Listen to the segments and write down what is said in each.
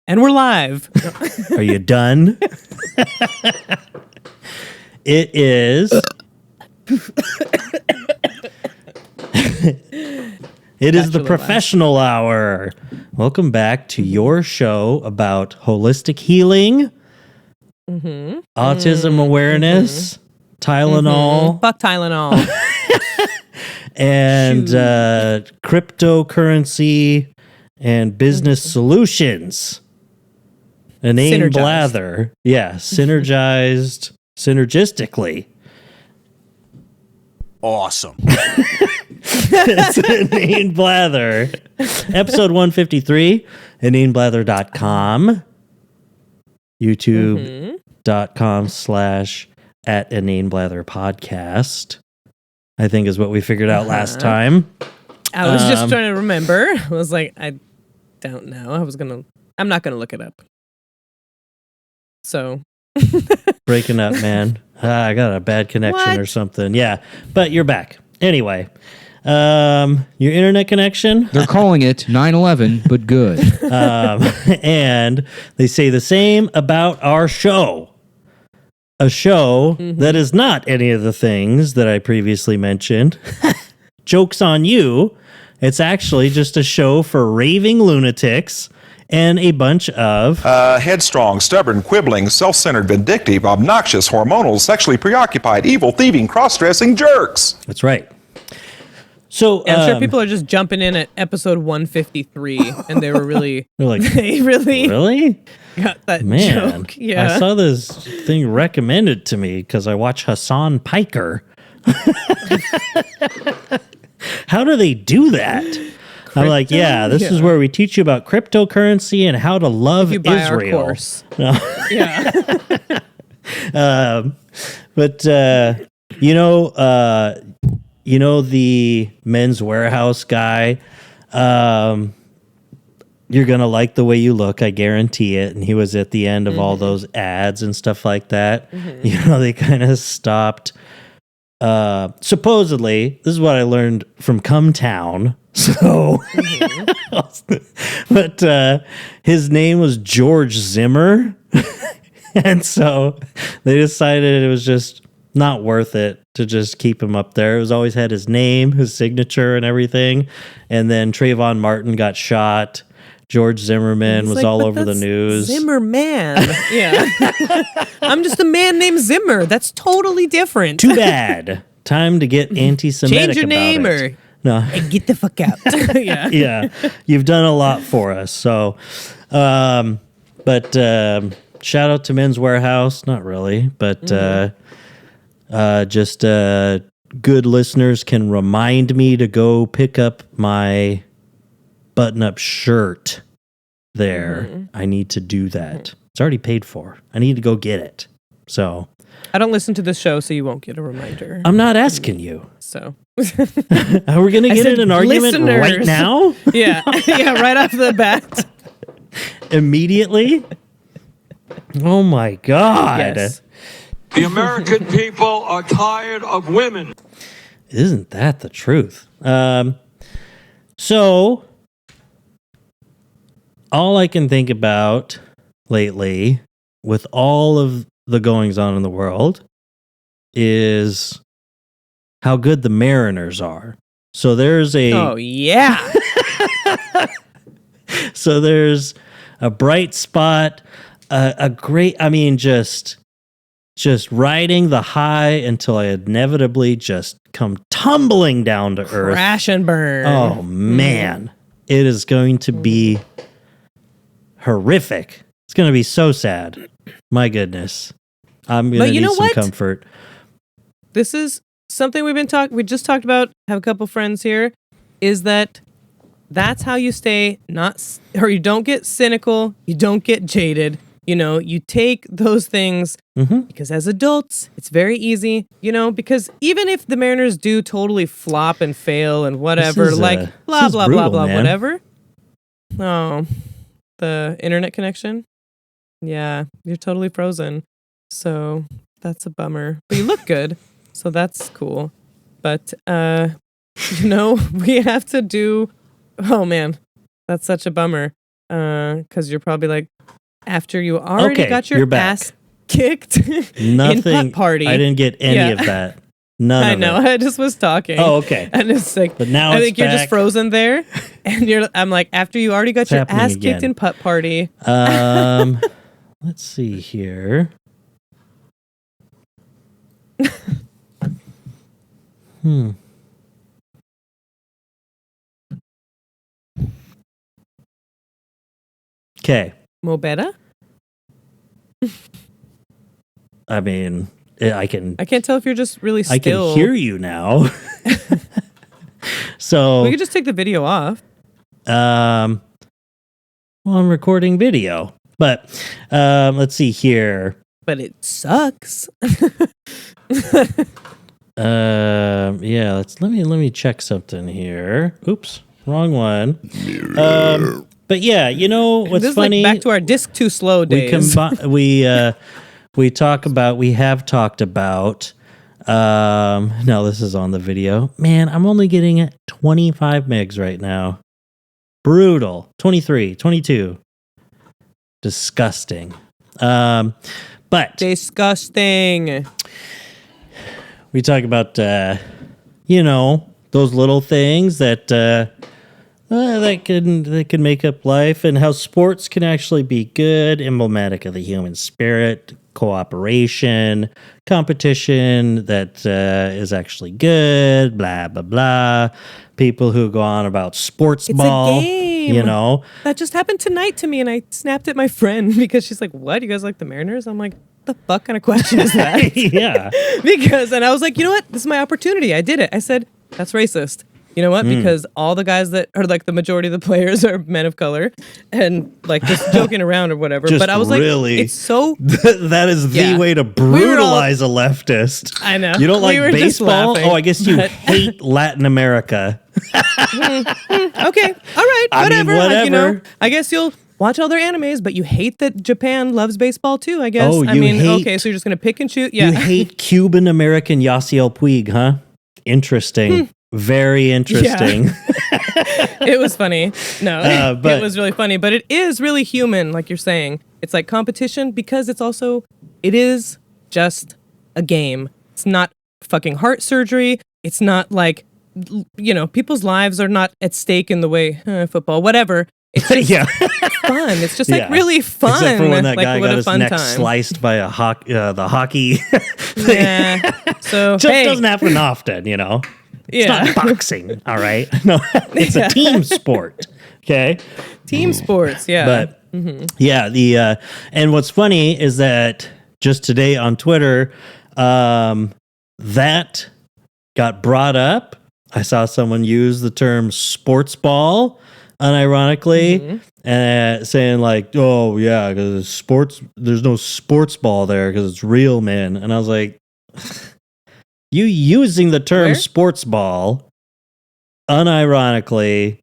And we're live. Are you done? It is. It is the professional hour. Welcome back to your show about holistic healing, autism awareness, Tylenol. Fuck Tylenol. And cryptocurrency and business solutions. Inane Blather. Yeah, synergistically. Awesome. It's Inane Blather. Episode 153, InaneBlather.com. YouTube.com/@InaneBlatherPodcast. I think is what we figured out last time. I was just trying to remember. I was like, I don't know. I'm not gonna look it up. So breaking up, man. I got a bad connection or something. Yeah, but you're back. Anyway, your internet connection? They're calling it 9/11, but good. And they say the same about our show. A show that is not any of the things that I previously mentioned. Joke's on you. It's actually just a show for raving lunatics and a bunch of headstrong, stubborn, quibbling, self-centered, vindictive, obnoxious, hormonal, sexually preoccupied, evil, thieving, cross-dressing jerks. That's right. So I'm sure people are just jumping in at episode 153, and they were really, like, they really got that joke. Yeah, I saw this thing recommended to me because I watch Hassan Piker. How do they do that? I'm like, this is where we teach you about cryptocurrency and how to love if you buy Israel. Our course. No. Yeah. But the Men's Warehouse guy. You're gonna like the way you look, I guarantee it. And he was at the end of all those ads and stuff like that. They kind of stopped. Supposedly, this is what I learned from Come Town. So, but his name was George Zimmer, and so they decided it was just not worth it to just keep him up there. It was always had his name, his signature, and everything. And then Trayvon Martin got shot. George Zimmerman was all over the news. Zimmerman. Yeah. I'm just a man named Zimmer. That's totally different. Too bad. Time to get anti-Semitic Change your name or... No. And get the fuck out. Yeah. Yeah. You've done a lot for us. So, but shout out to Men's Warehouse. Not really, but just good listeners can remind me to go pick up my button-up shirt there. I need to do that. It's already paid for. I need to go get it. So I don't listen to the show, so you won't get a reminder. I'm not asking you. So are we going to get in an argument right now? Yeah. Yeah, right off the bat. Immediately? Oh my God. Yes. The American people are tired of women. Isn't that the truth? So all I can think about lately with all of the goings on in the world is how good the Mariners are. So there's a... Oh, yeah. So there's a bright spot, a great... I mean, just riding the high until I inevitably just come tumbling down to earth. Crash and burn. Oh, man. It is going to be horrific. It's going to be so sad. My goodness. I'm going to need some comfort. This is something we just talked about, have a couple friends here, is that's how you stay you don't get cynical, you don't get jaded. You take those things because as adults, it's very easy, because even if the Mariners do totally flop and fail and whatever, blah, blah, brutal, blah, blah, whatever. Oh, the internet connection. Yeah, you're totally frozen. So that's a bummer. But you look good. So that's cool. But, we have to do... Oh, man. That's such a bummer. because you're probably like, after you already Okay, got you're your back. ass kicked in Nothing. putt party. I didn't get any of that. None I of know. it. I just was talking. Oh, okay. And it's like, But now I it's think you're just back. frozen there, and I'm like, after you already got It's your happening ass kicked again. in putt party. Let's see here. Okay. Mobetta? I mean, I can I can't tell if you're just really still. I can hear you now. So We could just take the video off. well, I'm recording video. But let's see here. But it sucks. Yeah, let me check something here. Oops, wrong one. But yeah, you know what's This is funny? like back to our disc too slow days. we have talked about no, this is on the video. Man, I'm only getting 25 megs right now. Brutal. 23, 22. Disgusting. But Disgusting. we talk about you know, those little things that that can make up life, and how sports can actually be good, emblematic of the human spirit, cooperation, competition that is actually good, blah blah blah. People who go on about sports It's ball, a game. you know. That just happened tonight to me, and I snapped at my friend because she's like, "What? You guys like the Mariners?" I'm like, "The fuck kind of question is that?" Yeah. And I was like, you know what? This is my opportunity. I did it. I said, that's racist. You know what? Because all the guys that are like the majority of the players are men of color, and like just joking around or whatever. Just but I was really- like, it's so. That is the Yeah. way to We were all- brutalize a leftist. I know. You don't We like were just baseball? laughing, Oh, I guess you but- hate Latin America. Okay, all right, I mean, whatever. Like, you know, whatever. I guess you'll watch all their animes, but you hate that Japan loves baseball too. I guess. Oh, I you mean, hate- okay, so you're just gonna pick and shoot. Yeah. You hate Cuban American Yasiel Puig, huh? Interesting. Very interesting. It was funny. No, but- it was really funny, but it is really human, like you're saying. It's like competition because it is just a game. It's not fucking heart surgery. It's not like, you know, people's lives are not at stake in the way football, whatever. It's just Yeah. fun. It's just like Yeah. really fun. Except for when that like, guy what got a his fun neck time. sliced by the hockey. Yeah. So Just hey, doesn't happen often, you know. It's yeah. not boxing, all right? No, it's a team sport. Okay. Team sports. Yeah. But yeah, and what's funny is that just today on Twitter, that got brought up. I saw someone use the term sports ball unironically, saying like, "Oh yeah, because there's no sports ball there because it's real men." And I was like, "You using the term Where? sports ball unironically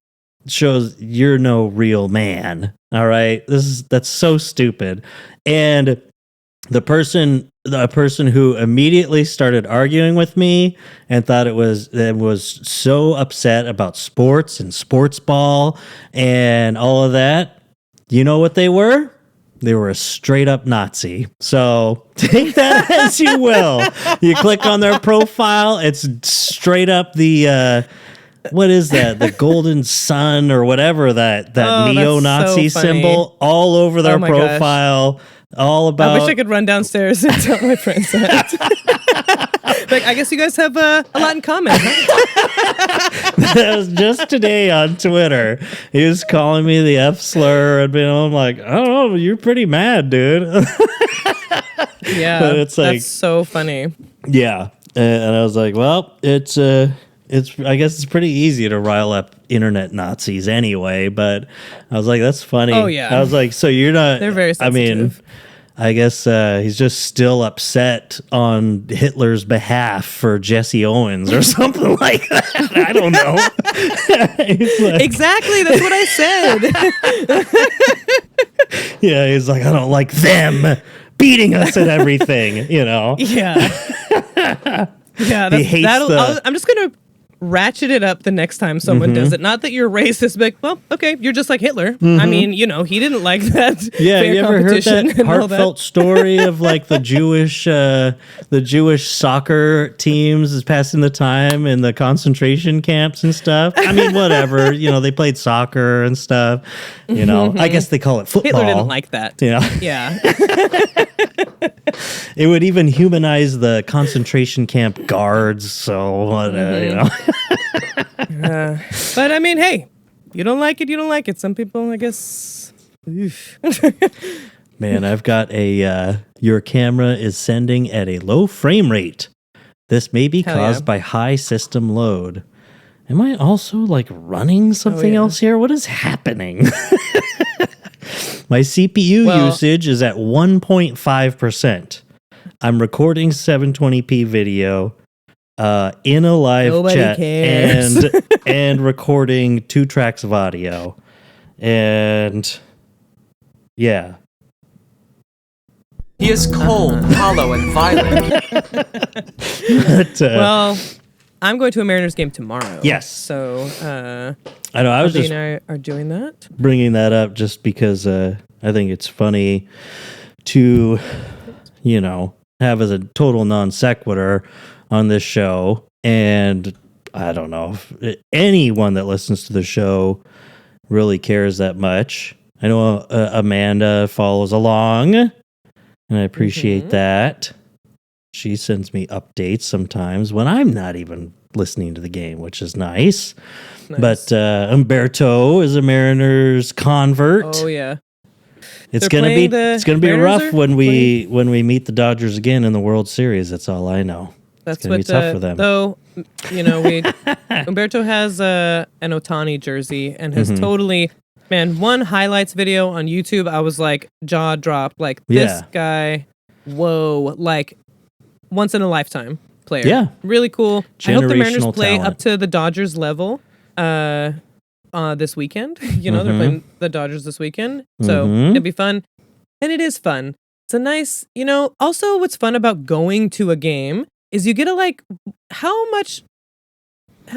shows you're no real man." All right, that's so stupid. And the person who immediately started arguing with me and thought it was so upset about sports and sports ball and all of that, you know what they were? They were a straight up Nazi. So take that as you will. You click on their profile, it's straight up the what is that? The golden sun or whatever that Oh, that's neo-Nazi so funny. symbol all over their Oh my gosh. profile. All about. I wish I could run downstairs and tell my friends that. Like, I guess you guys have a lot in common. Huh? That was just today on Twitter. He was calling me the F slur, and I'm like, I don't know, you're pretty mad, dude. Yeah, But it's like- that's so funny. Yeah, and I was like, well, it's I guess it's pretty easy to rile up internet Nazis anyway. But I was like, that's funny. Oh, yeah. I was like, so you're not. They're very I mean, sensitive. I guess he's just still upset on Hitler's behalf for Jesse Owens or something like that. I don't know. He's like, Exactly, that's what I said. yeah, he's like, I don't like them beating us at everything, you know. Yeah, yeah. He hates I'm just gonna ratchet it up the next time someone does it. Not that you're racist, but well, okay, you're just like Hitler. I mean, he didn't like that. Yeah, fair you ever heard competition that and all heartfelt story of like the Jewish soccer teams is passing the time in the concentration camps and stuff? I mean, whatever. They played soccer and stuff. I guess they call it football. Hitler didn't like that. Yeah. It would even humanize the concentration camp guards. So, But I mean, hey, you don't like it, you don't like it. Some people, I guess. Oof. Man, I've got your camera is sending at a low frame rate. This may be caused by high system load. Am I also like running something else here? What is happening? My CPU usage is at 1.5%. I'm recording 720p video in a live Nobody chat cares. and recording 2 tracks of audio. And yeah. He is cold, hollow, and violent. But, Well, I'm going to a Mariners game tomorrow. Yes. So, I know. I was Abby just and I are doing that. bringing that up just because I think it's funny to, have as a total non sequitur on this show. And I don't know if anyone that listens to the show really cares that much. I know Amanda follows along, and I appreciate that. She sends me updates sometimes when I'm not even listening to the game, which is nice. But Umberto is a Mariners convert. Oh, yeah. It's They're gonna playing be the it's gonna be Mariners rough are when we meet the Dodgers again in the World Series. That's all I know. That's it's gonna what be tough for them. Though, Umberto has an Otani jersey and has totally, man, one highlights video on YouTube. I was like, jaw dropped. Like, this guy, whoa, like, once in a lifetime player. Yeah. Really cool. I hope the Mariners Generational play talent. up to the Dodgers level this weekend. They're playing the Dodgers this weekend. So it'd be fun. And it is fun. It's a nice, also what's fun about going to a game is you get to how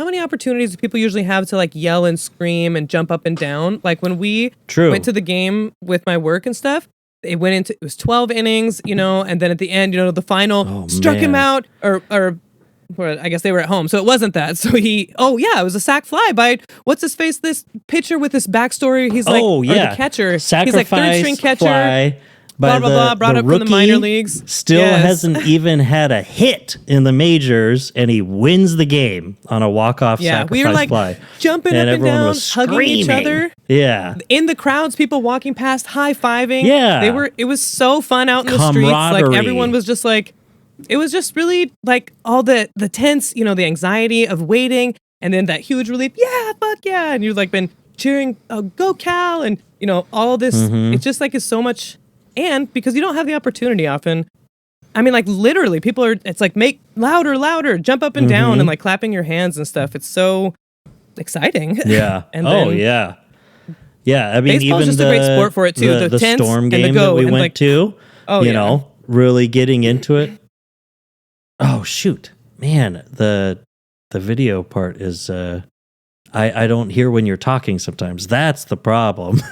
many opportunities do people usually have to yell and scream and jump up and down? Like when we went to the game with my work and stuff, it was 12 innings, and then at the end, the final struck him out or I guess they were at home, so it wasn't that. So it was a sac fly by what's his face? This pitcher with this backstory. He's like, or the catcher. Sacrifice He's like third string catcher. Fly by blah blah blah. Brought the up from the minor leagues. Still hasn't even had a hit in the majors, and he wins the game on a walk-off sacrifice we were fly. Jumping and up and everyone down, was hugging each screaming. other. Yeah. In the crowds, people walking past, high-fiving. Yeah. It was so fun out in the streets. Like Camaraderie. everyone was just like, it was just really all the tense, the anxiety of waiting, and then that huge relief. Yeah, fuck yeah. And you've been cheering, go Cal, and all this. It's just is so much. And because you don't have the opportunity often, I mean, literally, people are, it's make louder, jump up and down and clapping your hands and stuff. It's so exciting. Yeah. And yeah. Yeah. I mean, baseball's even just a great sport for it, too. The tents Storm and the game go that we and, went to, really getting into it. Oh, shoot. Man, the video part is, I don't hear when you're talking sometimes. That's the problem.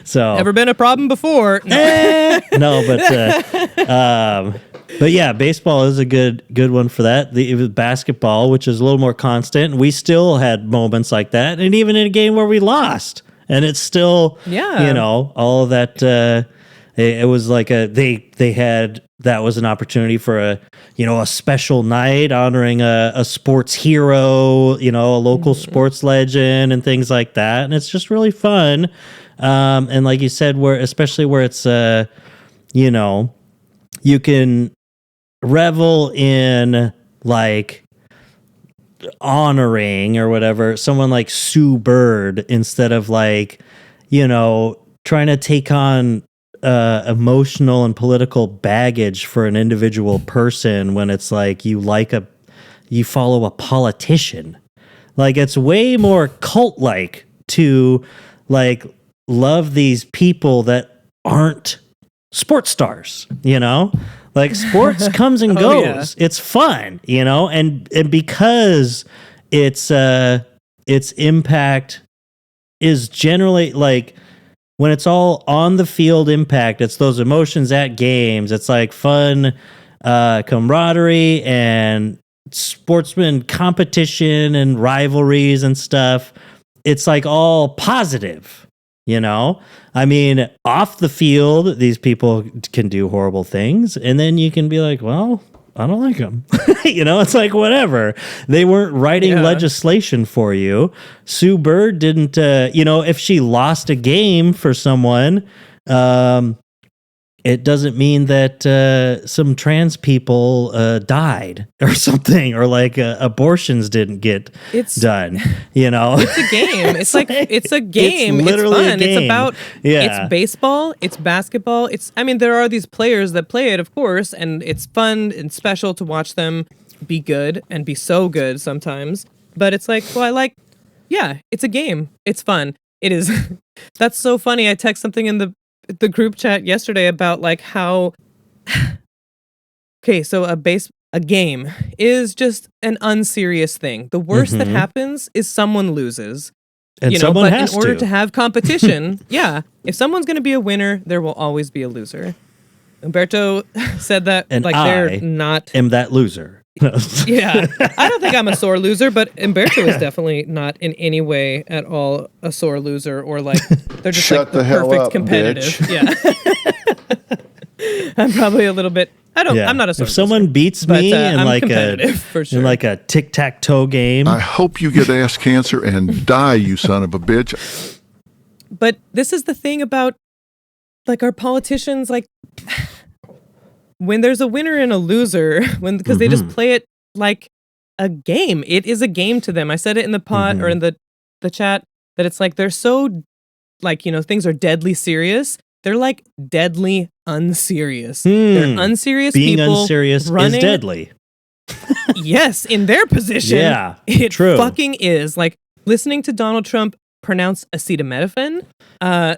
So never been a problem before. no, but yeah, baseball is a good one for that. It was basketball, which is a little more constant. We still had moments like that, and even in a game where we lost, and it's still, all of that. It was like they had, that was an opportunity for a special night honoring a sports hero, a local sports legend and things like that, and it's just really fun. And like you said, especially where it's, you can revel in honoring or whatever someone like Sue Bird instead of trying to take on emotional and political baggage for an individual person when it's you follow a politician. It's way more cult-like to love these people that aren't sports stars, Like sports comes and goes. It's fun, and because its impact is generally like when it's all on the field impact, it's those emotions at games. It's like fun camaraderie and sportsman competition and rivalries and stuff. It's like all positive. I mean, off the field, these people can do horrible things, and then you can be like, well, I don't like them. It's like, whatever. They weren't writing legislation for you. Sue Bird didn't, if she lost a game for someone, it doesn't mean that some trans people died or something, or like abortions didn't get done. It's a game. It's like it's a game. It's fun. It's about it's baseball. It's basketball. There are these players that play it, of course, and it's fun and special to watch them be good and be so good sometimes. But it's like, well, it's a game. It's fun. It is. That's so funny. I text something in the group chat yesterday about like how so a game is just an unserious thing. The worst that happens is someone loses. And someone has in order to have competition, if someone's going to be a winner, there will always be a loser. Umberto said that and they're not am that loser. Yeah, I don't think I'm a sore loser, but Umberto is definitely not in any way at all a sore loser, or like they're just Shut like the hell perfect up, competitive. bitch. Yeah, I'm probably a little bit. I'm not a sore If someone loser, beats me in I'm like for sure. in like a tic-tac-toe game, I hope you get ass cancer and die, you son of a bitch. But this is the thing about like our politicians, like when there's a winner and a loser, because they just play it like a game. It is a game to them. I said it in the pod or in the chat that it's like they're so like, things are deadly serious. They're like deadly unserious. They're unserious being people unserious running, is deadly. Yes, in their position. Yeah, it true. fucking is. Like listening to Donald Trump pronounce acetaminophen,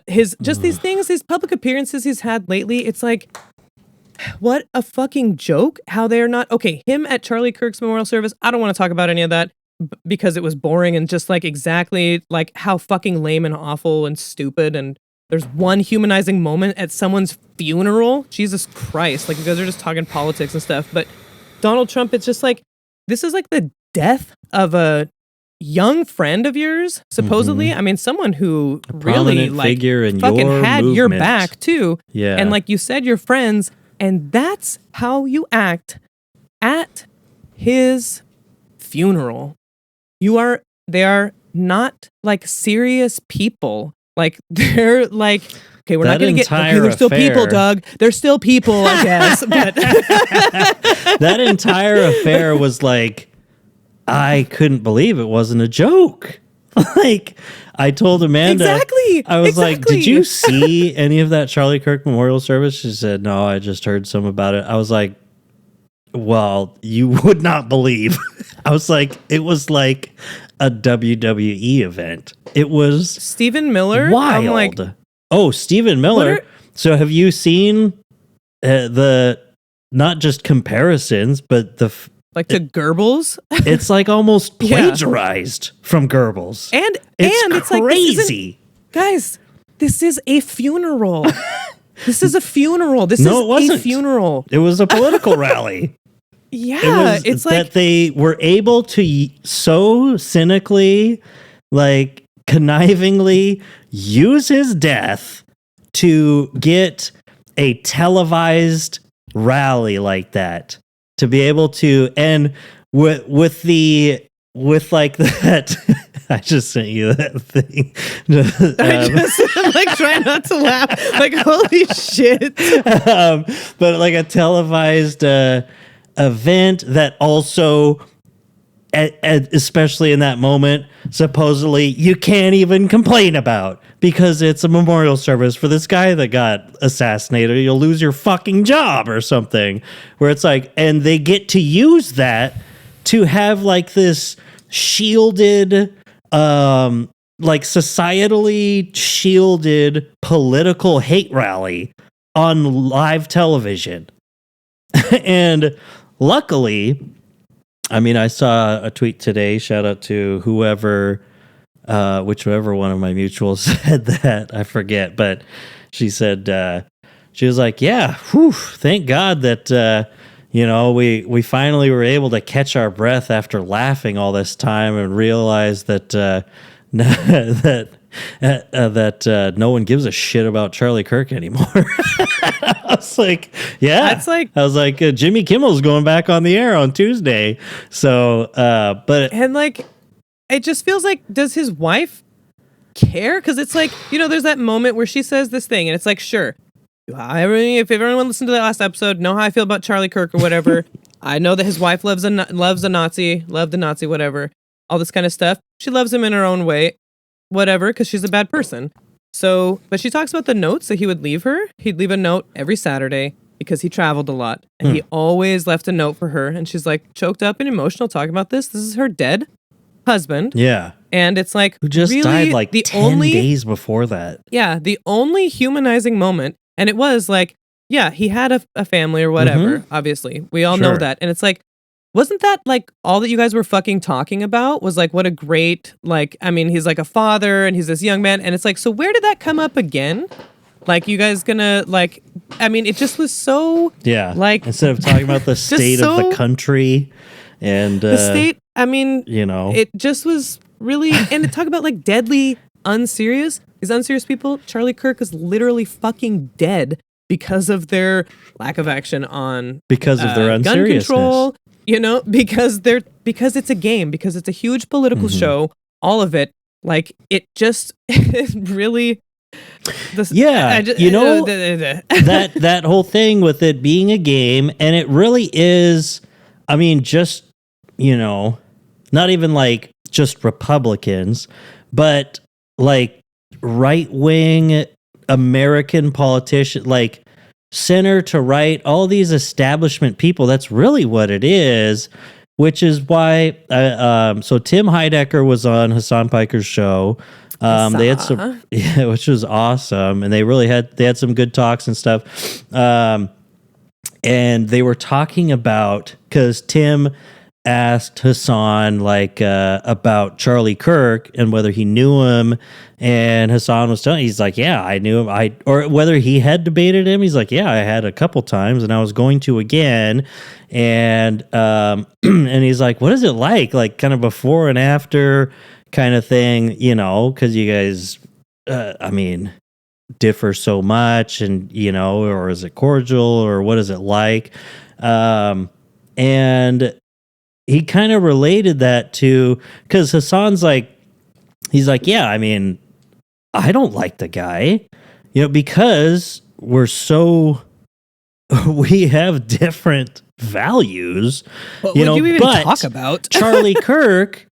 these things, these public appearances he's had lately, it's like, what a fucking joke how they're not him at Charlie Kirk's memorial service. I don't want to talk about any of that because it was boring and just like exactly like how fucking lame and awful and stupid. And there's one humanizing moment at someone's funeral. Jesus Christ. Like you guys are just talking politics and stuff. But Donald Trump, it's just like, this is like the death of a young friend of yours, supposedly. Someone who really like figure in fucking your had your movement. back too. Yeah. And like you said, you're friends. And that's how you act at his funeral. They are not like serious people. Like they're like, okay, we're not going to get, they're still people, Doug. They're still people, I guess. But that entire affair was like, I couldn't believe it wasn't a joke. Like, I told Amanda, exactly. I was like, did you see any of that Charlie Kirk memorial service? She said, no, I just heard some about it. I was like, well, you would not believe. I was like, it was like a WWE event. It was Stephen Miller. Wild. I'm like, Stephen Miller. So have you seen the, not just comparisons, but the... like to Goebbels? It's like almost plagiarized from Goebbels. And it's crazy. Like, guys, this is a funeral. This is a funeral. This No, it is wasn't. a funeral. It was a political rally. Yeah, it's that like they were able to so cynically, like connivingly use his death to get a televised rally like that. To be able to, and with like that, I just sent you that thing. I'm like trying not to laugh. Like holy shit! But like a televised event that also, especially in that moment, supposedly you can't even complain about because it's a memorial service for this guy that got assassinated. You'll lose your fucking job or something. Where it's like, and they get to use that to have like this shielded, like societally shielded political hate rally on live television. And luckily, I mean, I saw a tweet today, shout out to whichever one of my mutuals said that, I forget, but she said, she was like, yeah, whew, thank God that, we finally were able to catch our breath after laughing all this time and realize that, that no one gives a shit about Charlie Kirk anymore. I was like, yeah. That's like, I was like, Jimmy Kimmel's going back on the air on Tuesday. So, but and like, it just feels like, does his wife care? Because it's like, there's that moment where she says this thing, and it's like, sure, if everyone listened to that last episode, know how I feel about Charlie Kirk or whatever. I know that his wife loved a Nazi, whatever, all this kind of stuff. She loves him in her own way, whatever, because she's a bad person. So, but she talks about the notes that he would leave her. He'd leave a note every Saturday because he traveled a lot, and he always left a note for her. And she's like choked up and emotional talking about this. This is her dead husband. yeah. And it's like, Who just really, died like the 10 days before that. Yeah, the only humanizing moment, and it was like, yeah, he had a family or whatever, obviously. We all know Sure. that. And it's like, wasn't that like all that you guys were fucking talking about? Was like, what a great, like, I mean, he's like a father and he's this young man. And it's like, so where did that come up again? Like, you guys gonna, like, I mean, it just was so, Yeah. like, instead of talking about the state of the country and the state, I mean, it just was really, and to talk about like deadly unserious, these unserious people, Charlie Kirk is literally fucking dead because of their lack of action on because of their gun unseriousness. control, because it's a game, because it's a huge political show, all of it, like it just really that whole thing with it being a game, and it really is, I mean, just not even like just Republicans, but like right-wing American politicians, like center to right, all these establishment people. That's really what it is, which is why so Tim Heidecker was on Hassan Piker's show. They had some, which was awesome, and they had some good talks and stuff. And they were talking about, because Tim asked Hassan like about Charlie Kirk and whether he knew him, and Hassan was telling, he's like, yeah, I knew him. Or whether he had debated him, he's like, yeah, I had a couple times, and I was going to again. And and he's like, what is it like kind of before and after kind of thing, because you guys, I mean, differ so much, and or is it cordial, or what is it like? And he kind of related that to, because Hassan's like, he's like, yeah, I mean, I don't like the guy, because we're so, we have different values. What would you even talk about? Charlie Kirk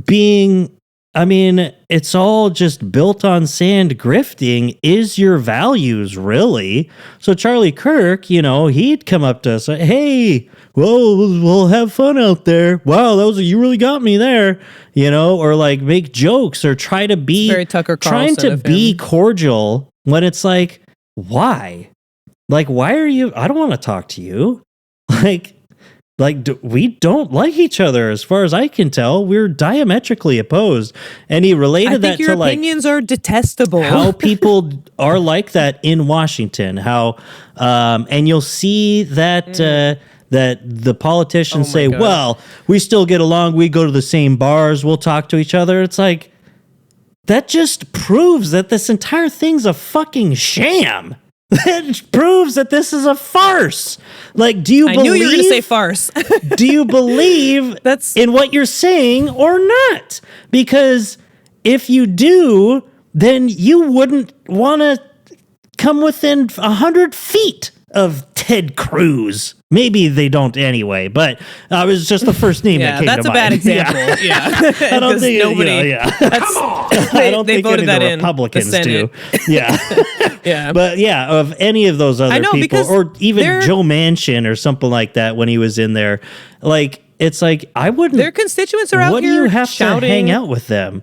being, I mean, it's all just built on sand grifting is your values, really. So Charlie Kirk, he'd come up to us, like, hey, well, we'll have fun out there. Wow, you really got me there, or like make jokes or try to be very Tucker trying Carlson to of be him. cordial when it's like, why? Like, why are you? I don't want to talk to you. We don't like each other, as far as I can tell. We're diametrically opposed. And he related that to like, opinions are detestable. how people are like that in Washington. How, and you'll see that that the politicians say, God. well, we still get along. We go to the same bars. We'll talk to each other. It's like, that just proves that this entire thing's a fucking sham. That proves that this is a farce. Like, do you believe? I knew you were going to say farce. Do you believe in what you're saying or not? Because if you do, then you wouldn't want to come within 100 feet of Ted Cruz. Maybe they don't anyway, but it was just the first name that came to mind. That's a bad example. Yeah. I don't think nobody. I don't they think voted any of that the in Republicans the do. Senate. Yeah. Yeah. But yeah, of any of those other people, because or even Joe Manchin or something like that when he was in there, like, it's like, I wouldn't. Their constituents are out what here do you have shouting, to hang out with them?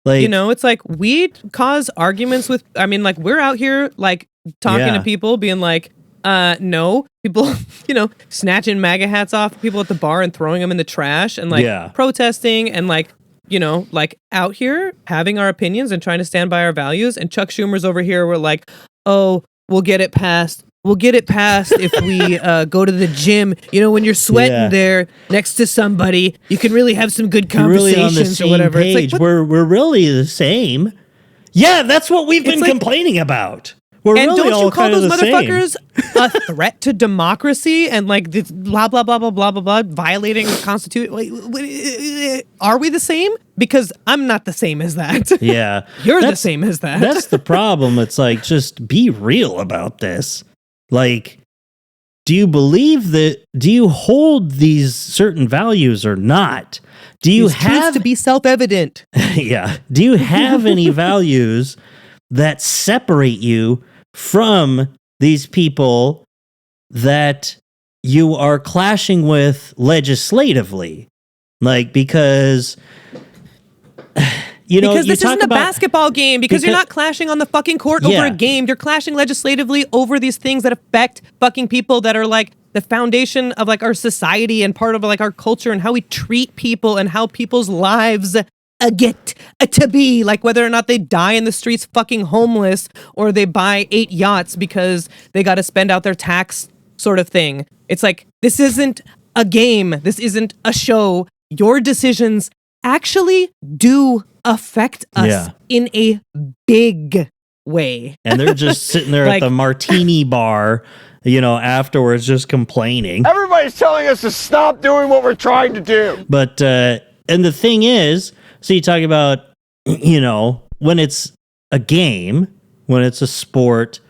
Like, it's like we cause arguments with. I mean, like, we're out here like talking to people, being like, No. People, snatching MAGA hats off people at the bar and throwing them in the trash and protesting and out here having our opinions and trying to stand by our values. And Chuck Schumer's over here. We're like, oh, we'll get it passed. We'll get it passed if we go to the gym. When you're sweating there next to somebody, you can really have some good conversations really on the same or whatever. Page. It's like, we're really the same. Yeah, that's what we've been complaining about. We're and really don't all you call kind of those the same. motherfuckers a threat to democracy and this blah blah blah blah blah blah blah violating the Constitution? Are we the same? Because I'm not the same as that. Yeah, you're the same as that. That's the problem. It's like, just be real about this. Like, do you believe that? Do you hold these certain values or not? Do you have to be self-evident? Yeah. Do you have any values that separate you from these people that you are clashing with legislatively? Because because this isn't a basketball game, because you're not clashing on the fucking court over a game. You're clashing legislatively over these things that affect fucking people that are the foundation of our society and part of our culture and how we treat people and how people's lives get to be, whether or not they die in the streets fucking homeless or they buy 8 yachts because they got to spend out their tax sort of thing. It's this isn't a game. This isn't a show. Your decisions actually do affect us in a big way. And they're just sitting there at the martini bar, afterwards, just complaining. Everybody's telling us to stop doing what we're trying to do. But, and the thing is, so you talk about, when it's a game, when it's a sport,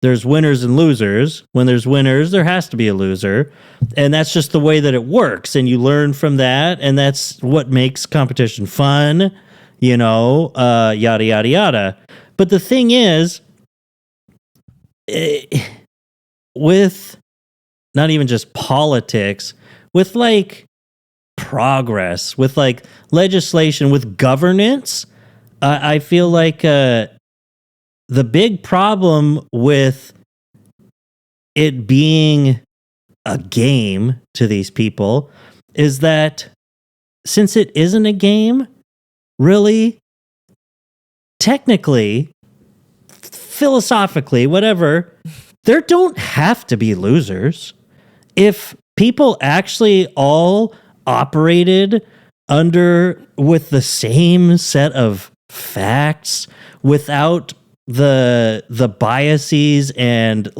there's winners and losers. When there's winners, there has to be a loser. And that's just the way that it works. And you learn from that. And that's what makes competition fun, yada, yada, yada. But the thing is, with not even just politics, with progress, with legislation, with governance, I feel the big problem with it being a game to these people is that since it isn't a game, really, technically, philosophically, whatever, there don't have to be losers. If people actually all operated with the same set of facts, without the biases and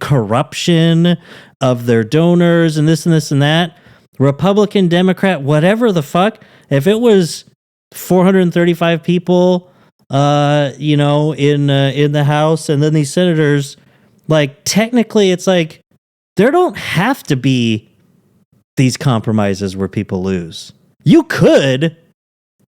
corruption of their donors and this and this and that, Republican, Democrat, whatever the fuck, if it was 435 people, in the House, and then these senators, technically it's there don't have to be these compromises where people lose. You could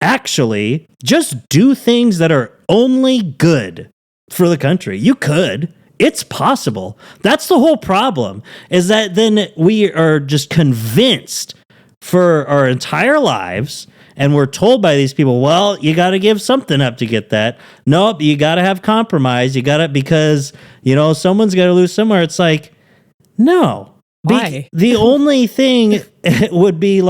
actually just do things that are only good for the country. You could. It's possible. That's the whole problem, is that then we are just convinced for our entire lives, and we're told by these people, well, you got to give something up to get that. Nope, you got to have compromise. You got to, because, someone's got to lose somewhere. It's no. Why? The only thing would be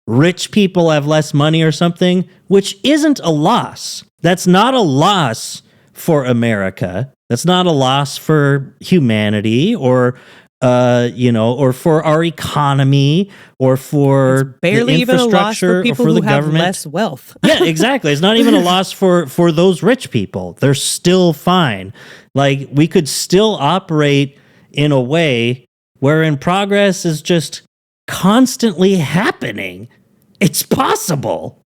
rich people have less money or something, which isn't a loss. That's not a loss for America. That's not a loss for humanity or for our economy or for barely the even a loss for people who have less wealth. Yeah, exactly. It's not even a loss for those rich people. They're still fine. We could still operate in a way wherein progress is just constantly happening. It's possible.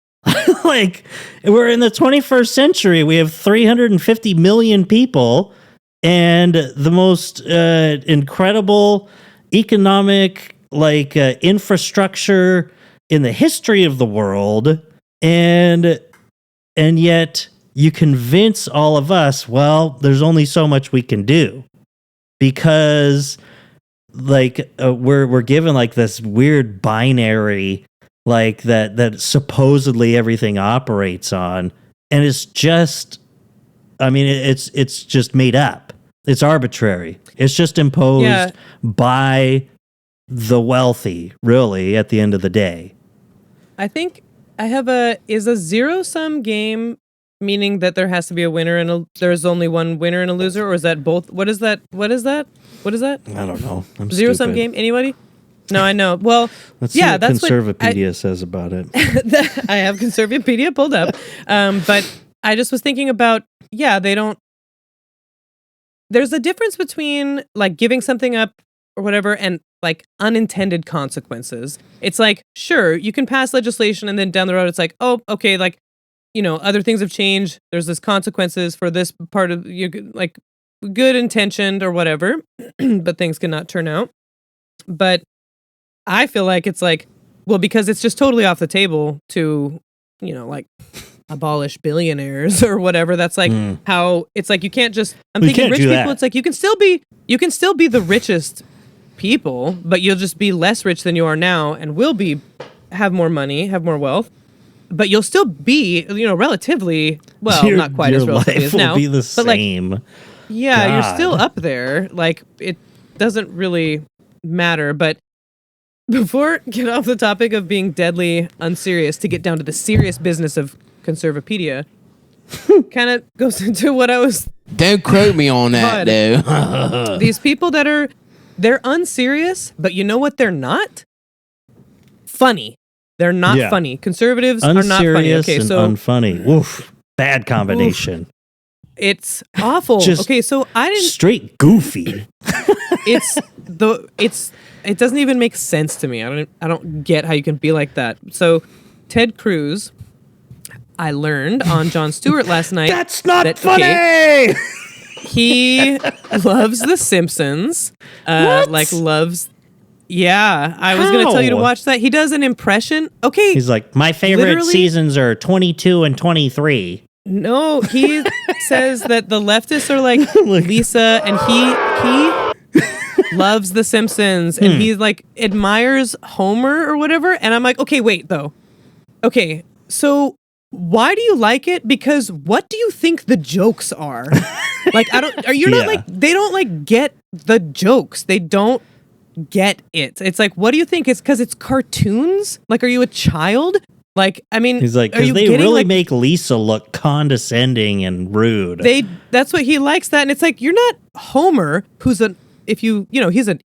We're in the 21st century. We have 350 million people and the most incredible economic infrastructure in the history of the world, and yet you convince all of us, well, there's only so much we can do, because we're given this weird binary that supposedly everything operates on, and it's just, it's just made up. It's arbitrary. It's just imposed Yeah. by the wealthy, really, at the end of the day. I think is a zero-sum game, meaning that there has to be a winner and there's only one winner and a loser, or is that both? What is that? I don't know. I'm Zero-sum stupid. game? Anybody? No, I know. Well, Let's see what Conservapedia says about it. I have Conservapedia pulled up. But I just was thinking about, there's a difference between like giving something up or whatever and like unintended consequences. It's like, sure, you can pass legislation and then down the road it's like, oh, okay, like, other things have changed. There's this consequences for this part of you, like good intentioned or whatever, but things cannot turn out. But I feel like it's like, well, because it's just totally off the table to, like abolish billionaires or whatever. That's like how it's like you can't just. I'm thinking rich people. It's like you can still be the richest people, but you'll just be less rich than you are now, and have more money, have more wealth, but you'll still be, relatively not quite as relatively as now. Be the but same. Like, yeah, God. you're still up there. Like it doesn't really matter, but. Before get off the topic of being deadly unserious, to get down to the serious business of Conservapedia, kind of goes into what I was. Don't quote me on that, though. These people they're unserious, but you know what? They're not funny. They're not funny. Conservatives are not funny. Okay, and so unfunny. Woof, bad combination. Oof. It's awful. Okay, so I didn't straight goofy. It doesn't even make sense to me. I don't get how you can be like that. So Ted Cruz, I learned on Jon Stewart last night. That's not funny. Okay, he loves The Simpsons. Like loves. Yeah, I was going to tell you to watch that. He does an impression. Okay, he's like, my favorite seasons are 22 and 23. No, he says that the leftists are like Lisa, and he loves The Simpsons, and he like admires Homer or whatever. And I'm like, okay, wait though. Okay, so why do you like it? Because what do you think the jokes are? Like, not like, they don't like get the jokes. They don't get it. It's like, what do you think? It's because it's cartoons? Like, are you a child? Like, I mean, he's like, because they really make Lisa look condescending and rude. That's what he likes that. And it's like, you're not Homer, he's an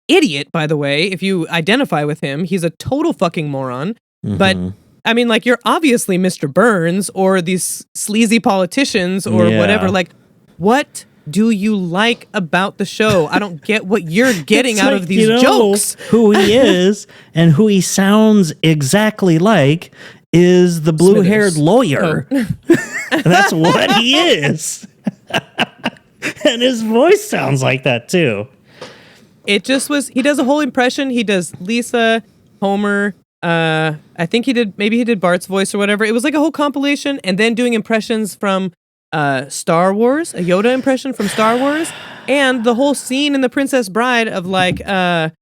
idiot, by the way. If you identify with him, he's a total fucking moron. Mm-hmm. But I mean, like, you're obviously Mr. Burns or these sleazy politicians or whatever. Like, what do you like about the show? I don't get what you're getting out of these jokes. Who he is and who he sounds exactly like is the blue-haired lawyer. Oh. That's what he is. And his voice sounds like that too. It just was, he does a whole impression. He does Lisa, Homer, I think he did Bart's voice or whatever. It was like a whole compilation, and then doing impressions from Star Wars, a Yoda impression from Star Wars, and the whole scene in The Princess Bride of like that's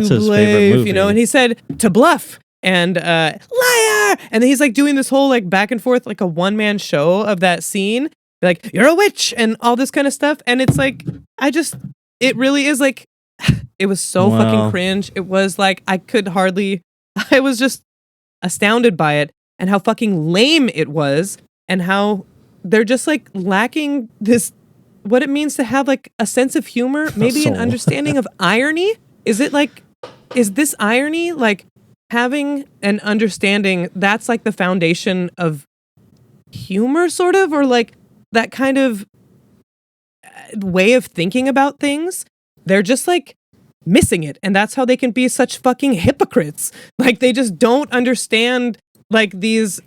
his favorite movie. And he said to bluff and liar, and then he's like doing this whole like back and forth, like a one-man show of that scene, like you're a witch and all this kind of stuff. And it's like, it really is like, it was so fucking cringe. It was like, I was just astounded by it and how fucking lame it was, and how they're just like lacking this, what it means to have like a sense of humor, maybe an understanding of irony. Is this irony? Like having an understanding, that's like the foundation of humor, sort of, or like that kind of way of thinking about things. They're just like missing it, and that's how they can be such fucking hypocrites. Like they just don't understand like these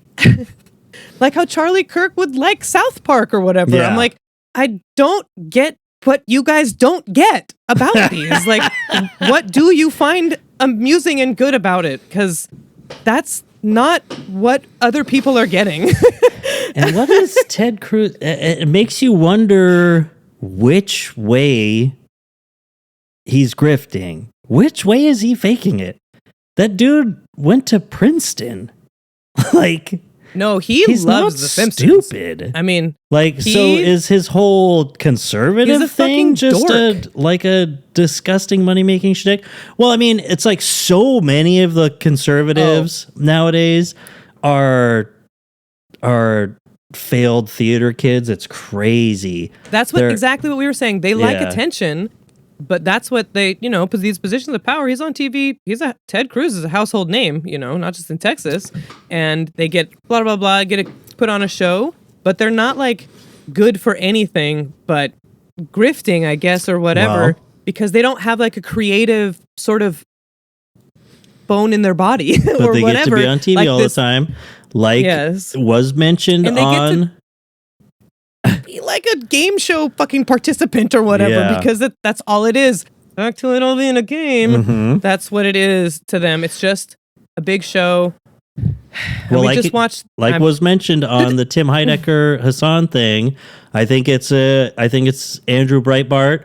like how Charlie Kirk would like South Park or whatever. I'm like, I don't get what you guys don't get about these. Like, what do you find amusing and good about it? Because that's not what other people are getting. And what is Ted Cruz? It makes you wonder which way he's grifting. Which way is he faking it? That dude went to Princeton. Like, No, he's not loves The Simpsons. stupid. I mean, Like, so he- is his whole conservative He's a thing fucking just dork. a disgusting money making shtick? Well, I mean, it's like so many of the conservatives nowadays are failed theater kids. It's crazy. that's exactly what we were saying. They like Yeah. attention, but that's what they, these positions of power. He's on TV. Ted Cruz is a household name, not just in Texas, and they get blah blah blah, put on a show, but they're not like good for anything but grifting, I guess, or whatever, Well. because they don't have like a creative sort of bone in their body But or they whatever. get to be on TV like all this- the time. Like Yes. was mentioned And they get to- on Be like a game show fucking participant or whatever, Yeah. because that's all it is. Back to it all being a game. Mhm. That's what it is to them. It's just a big show. And Well, we like just it- watched. like I'm- was mentioned on the Tim Heidecker Hassan thing. I think it's Andrew Breitbart.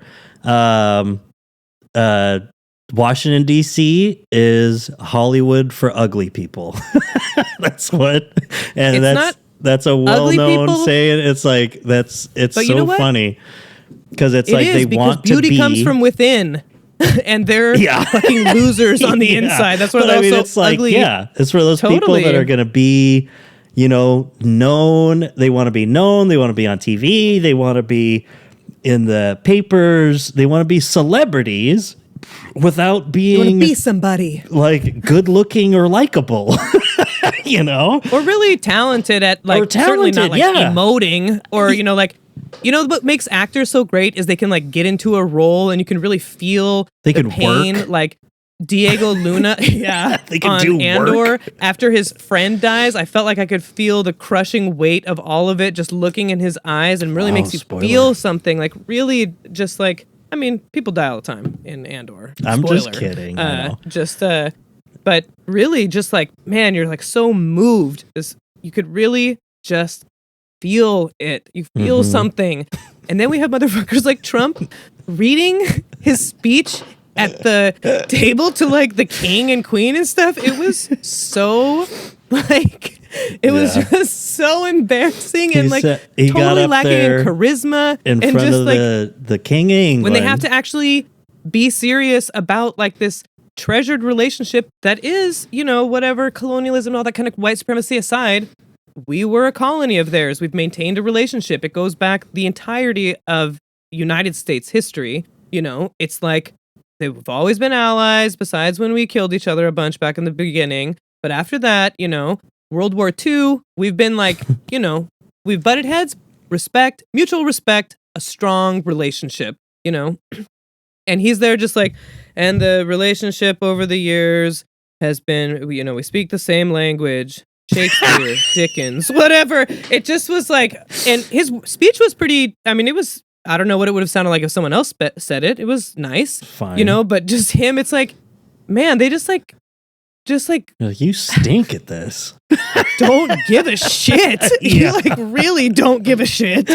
Washington D.C. is Hollywood for ugly people. That's what, and It's that's not that's a ugly well-known people. saying. It's like it's But so you know what? funny because it's it like is they because want beauty to be. comes from within, and they're Yeah. fucking losers on the Yeah. inside. That's why But they're I mean, also it's like, ugly. yeah, it's for those people Totally. that are going to be, known. They want to be known. They want to be on TV. They want to be in the papers. They want to be celebrities without You want to being be somebody, like good looking or likable, or really talented at like certainly not talented, like yeah. emoting, or what makes actors so great is they can like get into a role and you can really feel They the can pain, work. like Diego Luna, They can on do Andor work. after his friend dies. I felt like I could feel the crushing weight of all of it just looking in his eyes, and really Wow, makes you spoiler. feel something. Like really, just like people die all the time in Andor. I'm just Spoiler. kidding, I know. But really, just like man, you're like so moved. You could really just feel it. You feel Mm-hmm. something, and then we have motherfuckers like Trump reading his speech at the table to like the king and queen and stuff. It was so like it was Yeah. just so embarrassing and like He got totally up lacking there in charisma in and front just of like the King of England. when they have to actually be serious about like this treasured relationship that is, whatever colonialism and all that kind of white supremacy aside, we were a colony of theirs. We've maintained a relationship. It goes back the entirety of United States history. It's like they've always been allies, besides when we killed each other a bunch back in the beginning. But after that, World War II, we've been like, we've butted heads, respect, mutual respect, a strong relationship, And he's there just like, and the relationship over the years has been, we speak the same language. Shakespeare, Dickens, whatever. It just was like, and his speech was pretty, it was, I don't know what it would have sounded like if someone else said it. It was nice, Fine. but just him, it's like, man, they just like, You're like, you stink at this. don't give a shit. Yeah. You like really don't give a shit.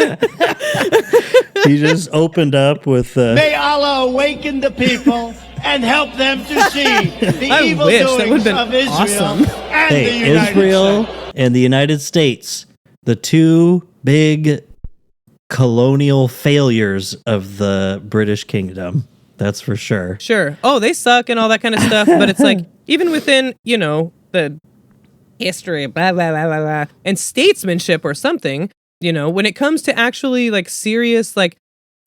He just opened up with May Allah awaken the people and help them to see the I evil wish. That would've doings been of Israel awesome. and the hey, United Israel States. and the United States, the two big colonial failures of the British kingdom. That's for sure. Sure. Oh, they suck and all that kind of stuff. But it's like, even within, the history, blah, blah, blah, blah, blah, and statesmanship or something, when it comes to actually like serious, like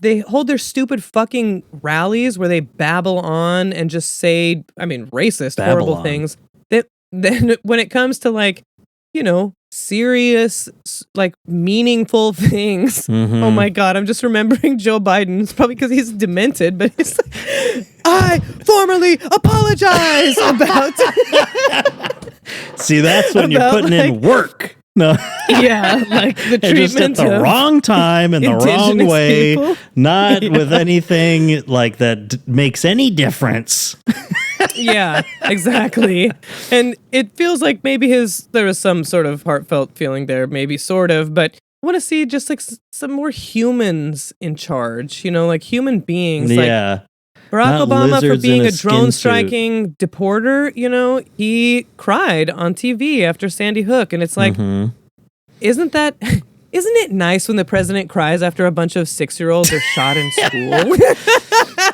they hold their stupid fucking rallies where they babble on and just say, racist, horrible Babble on. things. Then when it comes to like, serious, like meaningful things. Mhm. Oh my God, I'm just remembering Joe Biden. It's probably because he's demented, but he's like, I formally apologize about. See, that's when you're About, putting in like- work. No. Yeah, like the And just at treatment the of wrong time and the wrong indigenous way, people. not with anything like that makes any difference. Yeah, exactly. And it feels like maybe there was some sort of heartfelt feeling there, maybe sort of, but I want to see just like some more humans in charge, like human beings. Like Yeah. Barack Not Obama for lizards being in a a skin drone suit. striking deporter, he cried on TV after Sandy Hook. And it's like, Mhm. isn't it nice when the president cries after a bunch of 6-year-olds are shot in school?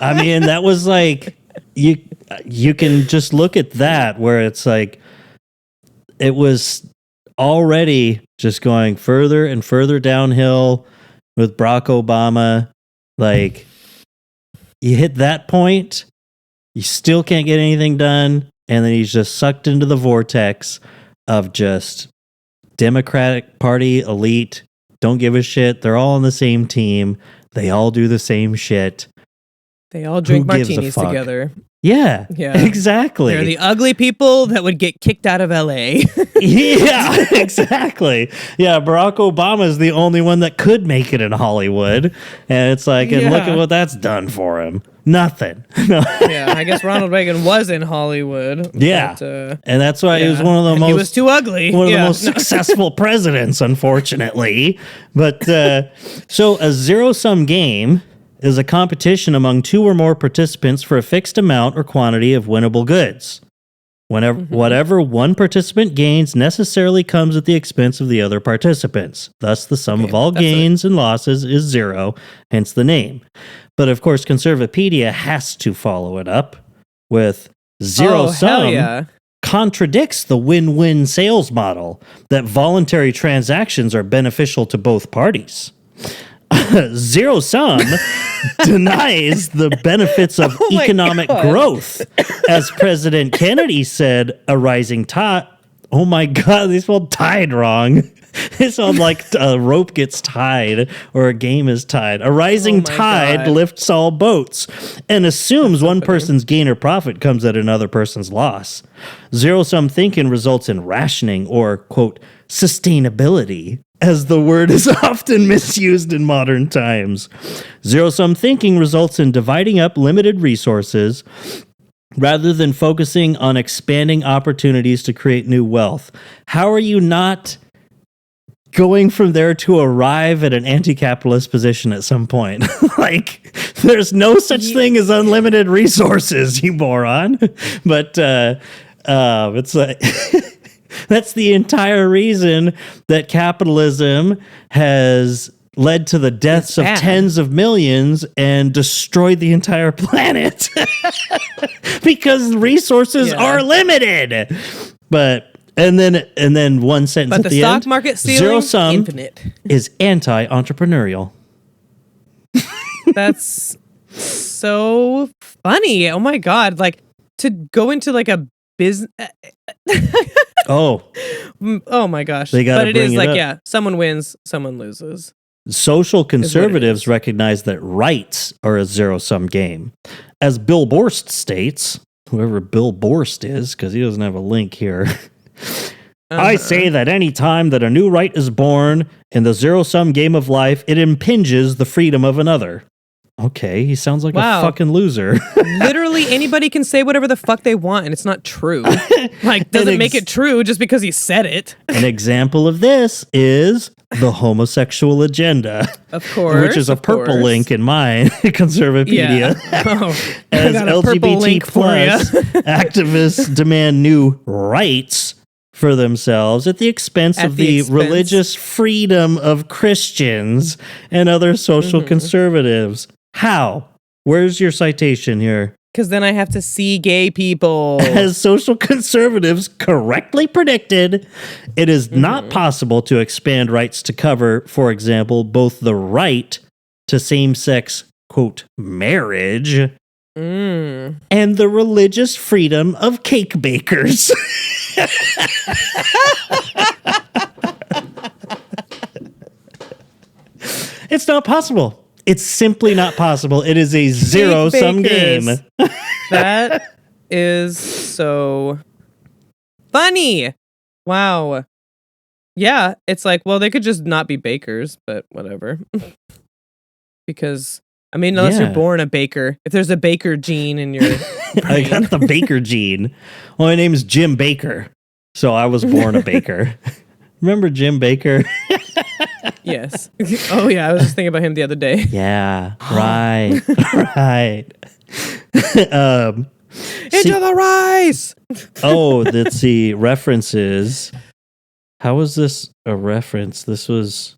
I mean, that was like, you can just look at that where it's like, it was already just going further and further downhill with Barack Obama. Like, you hit that point, you still can't get anything done, and then he's just sucked into the vortex of just Democratic Party elite, don't give a shit. They're all on the same team. They all do the same shit. They all drink Who gives a martinis fuck? together. Yeah, Yeah. exactly. They're the ugly people that would get kicked out of LA. Yeah, exactly. Yeah, Barack Obama is the only one that could make it in Hollywood. And it's like, and look Yeah. at what that's done for him. Nothing. No. Yeah, I guess Ronald Reagan was in Hollywood. Yeah. But, And that's why he was yeah. one of the And most he was too ugly. one of the Yeah. most successful presidents, unfortunately. But so a zero-sum game is a competition among two or more participants for a fixed amount or quantity of winnable goods. Whatever one participant gains necessarily comes at the expense of the other participants. Thus, the sum of all gains and losses is zero, hence the name. But of course, Conservapedia has to follow it up with zero sum. Hell yeah. Contradicts the win-win sales model that voluntary transactions are beneficial to both parties. Zero sum denies the benefits of Oh my economic God. growth. As President Kennedy said, a rising tide. Oh my God, they spelled tied wrong. It sounds like a rope gets tied or a game is tied. A rising Oh my tide God. lifts all boats and assumes one person's gain or profit comes at another person's loss. Zero-sum thinking results in rationing or, quote, sustainability, as the word is often misused in modern times. Zero-sum thinking results in dividing up limited resources rather than focusing on expanding opportunities to create new wealth. How are you not going from there to arrive at an anti-capitalist position at some point? Like, there's no such thing as unlimited resources, you moron. But it's like that's the entire reason that capitalism has led to the deaths of bad. tens of millions and destroyed the entire planet. Because resources are limited. But and then one sentence But at the the stock end. market ceiling, Zero sum infinite. is anti-entrepreneurial. That's so funny. Oh my God. Like, to go into like a business. Oh, Oh my gosh. They gotta but it bring is it like, up. yeah, someone wins, someone loses. social conservatives is. recognize that rights are a zero-sum game. As Bill Borst states, whoever Bill Borst is, because he doesn't have a link here. I say that any time that a new right is born in the zero-sum game of life, it impinges the freedom of another. Okay, he sounds like Wow. a fucking loser. Literally anybody can say whatever the fuck they want and it's not true. Like, doesn't make it true just because he said it. An example of this is the homosexual agenda. Of course. Which is a of purple course. link in mine, Conservapedia. Yeah. Oh, I As got a purple LGBT link for ya. plus activists demand new rights for themselves at the expense At of the the expense. religious freedom of Christians and other social Mm-hmm. conservatives. How? Where's your citation here? Because then I have to see gay people. As social conservatives correctly predicted, it is not possible to expand rights to cover, for example, both the right to same-sex, quote, marriage and the religious freedom of cake bakers. It's not possible. It's simply not possible. It is a zero-sum game. bakers. That is so funny. Wow. Yeah, it's like, well, they could just not be bakers, but whatever. Because, I mean, unless Yeah. you're born a baker. If there's a baker gene in your I brain. got the baker gene. Well, my name is Jim Baker, so I was born a baker. Remember Jim Baker? Yes. Oh, yeah, I was just thinking about him the other day. Yeah, right, right. Into the rice! Let's see, references. How was this a reference? This was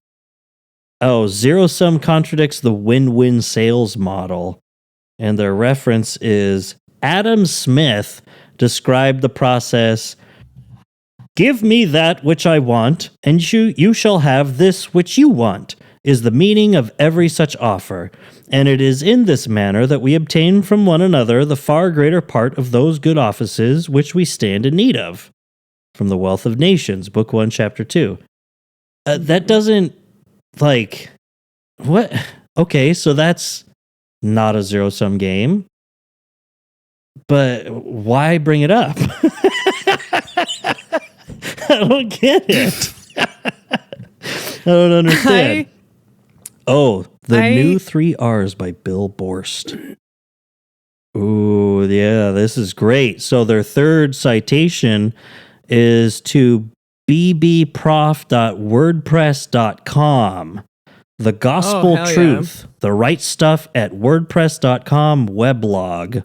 zero sum contradicts the win-win sales model. And their reference is Adam Smith described the process. Give me that which I want, and you shall have this which you want, is the meaning of every such offer. And it is in this manner that we obtain from one another the far greater part of those good offices which we stand in need of. From the Wealth of Nations, Book 1, Chapter 2. That doesn't, what? Okay, so that's not a zero-sum game. But why bring it up? I don't get it. I don't understand. New 3 R's by Bill Borst. Ooh, yeah, this is great. So their third citation is to bbprof.wordpress.com. The Gospel Truth, the right stuff at wordpress.com weblog.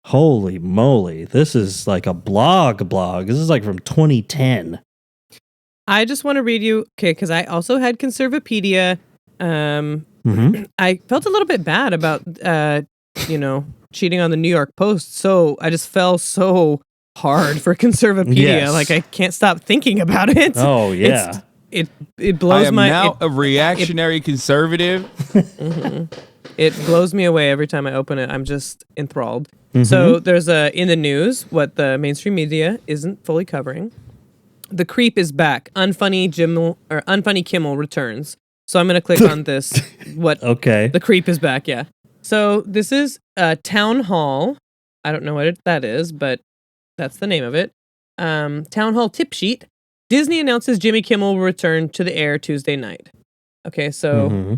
Holy moly, this is like a blog. This is like from 2010. I just want to read you, because I also had Conservapedia. I felt a little bit bad about, cheating on the New York Post, so I just fell so hard for Conservapedia. Yes. Like, I can't stop thinking about it. Oh, yeah. It blows my... I am now a reactionary conservative. It blows me away every time I open it. I'm just enthralled. Mm-hmm. So there's in the news, what the mainstream media isn't fully covering. The creep is back. Unfunny Kimmel returns. So I'm going to click on this. Okay. The creep is back, yeah. So this is Town Hall. I don't know what that is, but that's the name of it. Town Hall tip sheet. Disney announces Jimmy Kimmel will return to the air Tuesday night. Okay, so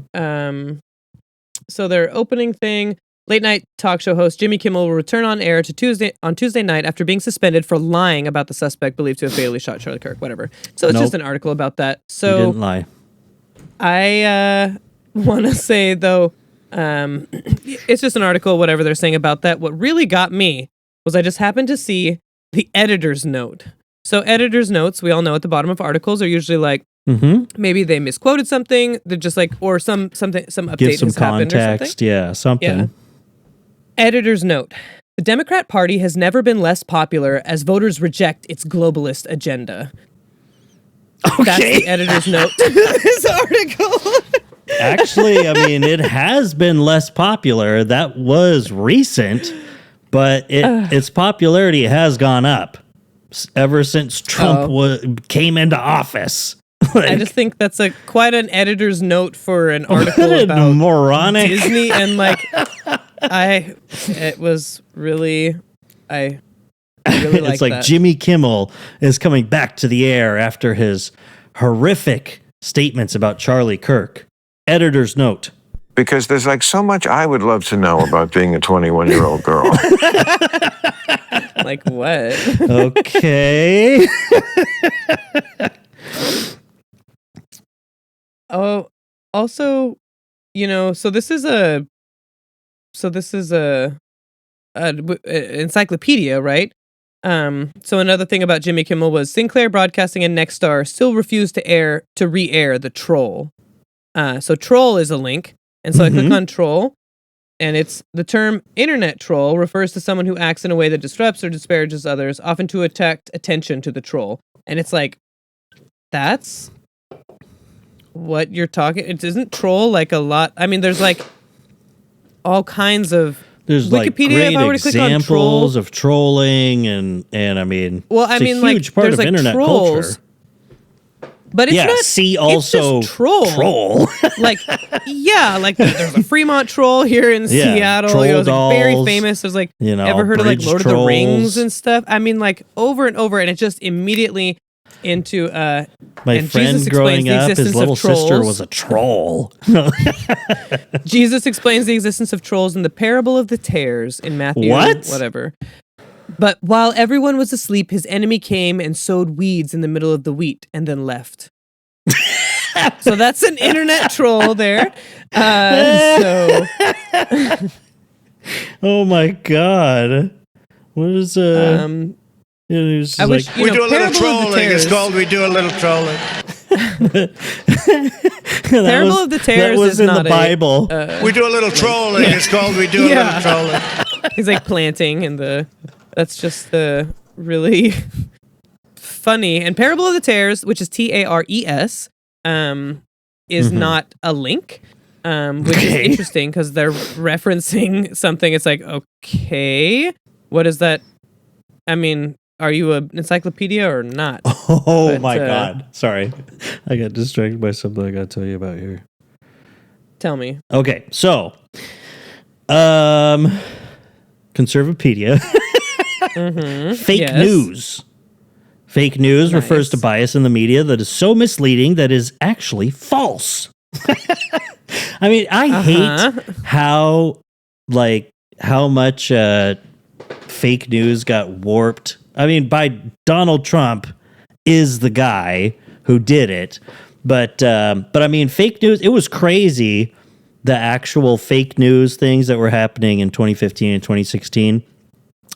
so their opening thing, late night talk show host Jimmy Kimmel will return on air to Tuesday night after being suspended for lying about the suspect believed to have fatally shot Charlie Kirk, whatever. So it's just an article about that. So he didn't lie. I want to say, though, it's just an article, whatever they're saying about that. What really got me was I just happened to see the editor's note. So editor's notes, we all know at the bottom of articles are usually like, maybe they misquoted something. They're just like, or some update Give some has happened context. or something. Yeah, something. Yeah. Editor's note. The Democrat Party has never been less popular as voters reject its globalist agenda. Okay. That's the editor's note to this article. Actually, I mean, it has been less popular. That was recent, but its popularity has gone up ever since Trump came into office. I just think that's quite an editor's note for an article about moronic Disney, and it was really, I really like it's like that. Jimmy Kimmel is coming back to the air after his horrific statements about Charlie Kirk. Editor's note. Because there's so much I would love to know about being a 21-year-old girl. Like what? Okay. Oh, also, so this is a encyclopedia, right? So another thing about Jimmy Kimmel was Sinclair Broadcasting and Nexstar still refused to re-air The Troll. So Troll is a link, and so I click on Troll, and it's the term internet troll refers to someone who acts in a way that disrupts or disparages others, often to attract attention to the troll. And it's like, that's what you're talking. It isn't troll like a lot. I mean, there's all kinds of. There's Wikipedia, great examples of trolling, and I mean, it's a huge part of internet culture. But it's not. See also it's just troll. there's a Fremont troll here in Seattle. Troll It's dolls, very famous. There's ever heard of bridge Lord trolls. of the Rings and stuff? I mean, over and over, and it just immediately into my friend Jesus growing the up, his little sister trolls. was a troll. Jesus explains the existence of trolls in the parable of the tares in Matthew. What? Whatever. But while everyone was asleep, his enemy came and sowed weeds in the middle of the wheat and then left. So that's an internet troll there. Oh my God. What is And he was just I wish We do a little Parable of the trolling. It's Tears. called We Do a Little Trolling. Parable of the Tears that was is in not the Bible. We do a little trolling. It's called We Do a Little Trolling. He's like planting in the. That's just the really funny. And Parable of the Tares, which is Tares, is not a link, which is interesting because they're referencing something. It's like, okay, what is that? I mean, are you an encyclopedia or not? Oh my God! Sorry, I got distracted by something I got to tell you about here. Tell me. Okay, so, Conservapedia. Fake news. Fake news refers to bias in the media that is so misleading that is actually false. I mean, I hate how much fake news got warped. I mean, by Donald Trump is the guy who did it, but I mean, fake news. It was crazy. The actual fake news things that were happening in 2015 and 2016,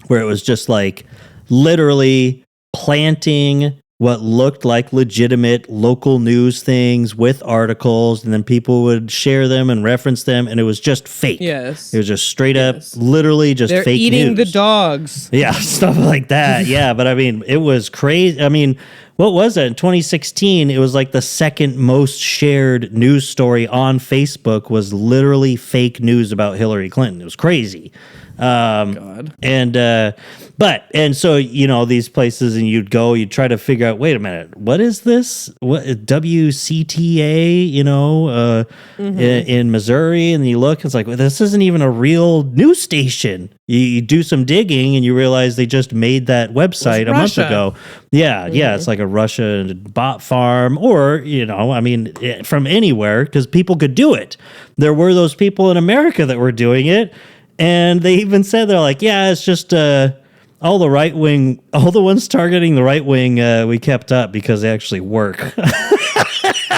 where it was just like literally planting what looked like legitimate local news things with articles, and then people would share them and reference them, and it was just fake. Yes. It was just straight up, literally just They're fake eating news. the dogs. Yeah, stuff like that. Yeah, but I mean, it was crazy. I mean, what was it? In 2016, it was like the second most shared news story on Facebook was literally fake news about Hillary Clinton. It was crazy. God. And so, you know, these places, and you'd try to figure out, wait a minute, what is this? What WCTA, you know, in Missouri, and you look, it's like, well, this isn't even a real news station. You do some digging and you realize they just made that website a month ago. Yeah, it's like a Russian bot farm, or, you know, I mean, from anywhere, because people could do it. There were those people in America that were doing it. And they even said, they're like, yeah, it's just all the right wing, all the ones targeting the right wing, we kept up because they actually work.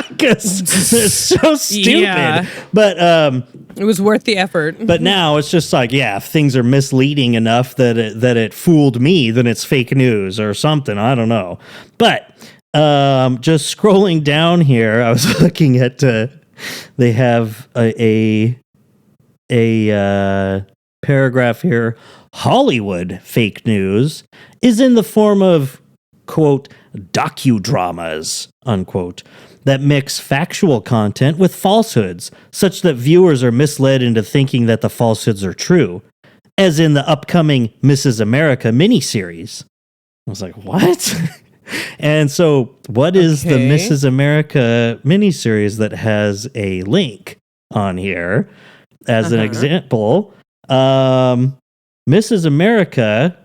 Because it's so stupid. Yeah. But it was worth the effort. But now it's just like, yeah, if things are misleading enough that it fooled me, then it's fake news or something. I don't know. But just scrolling down here, I was looking at they have a paragraph here. Hollywood fake news is in the form of, quote, docudramas, unquote, that mix factual content with falsehoods, such that viewers are misled into thinking that the falsehoods are true, as in the upcoming Mrs. America miniseries. I was like, what? And so what is the Mrs. America miniseries that has a link on here? As an example, Mrs. America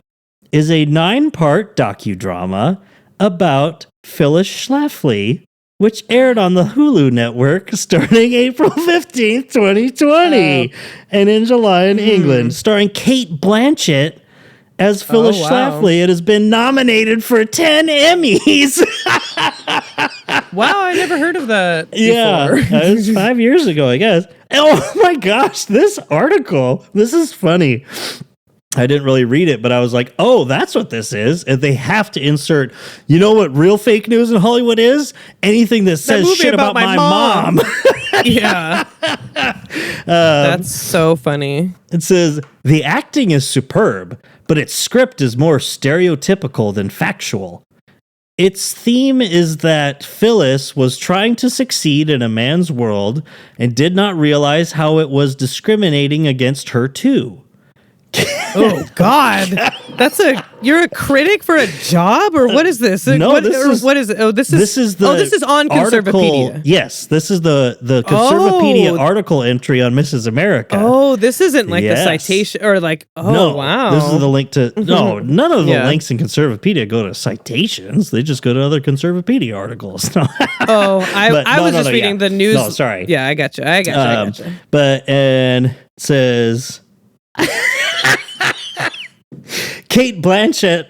is a 9-part docudrama about Phyllis Schlafly, which aired on the Hulu network starting April 15th, 2020, and in July in England, starring Kate Blanchett as Phyllis Schlafly. It has been nominated for 10 Emmys. Wow, I never heard of that before. Yeah, it was 5 years ago, I guess. Oh my gosh, this article, this is funny. I didn't really read it, but I was like, oh, that's what this is. And they have to insert, you know what real fake news in Hollywood is? Anything that says shit about my mom. Yeah. That's so funny. It says, the acting is superb, but its script is more stereotypical than factual. Its theme is that Phyllis was trying to succeed in a man's world and did not realize how it was discriminating against her too. Oh God, you're a critic for a job, or what is this? No, what is it? Oh, this is on article, Conservapedia. Yes, this is the Conservapedia article entry on Mrs. America. Oh, this isn't like the citation or like. Oh, no, wow. This is the link to. No, none of the links in Conservapedia go to citations. They just go to other Conservapedia articles. I was just reading the news. No, sorry. Yeah, I got you. But and it says. Kate Blanchett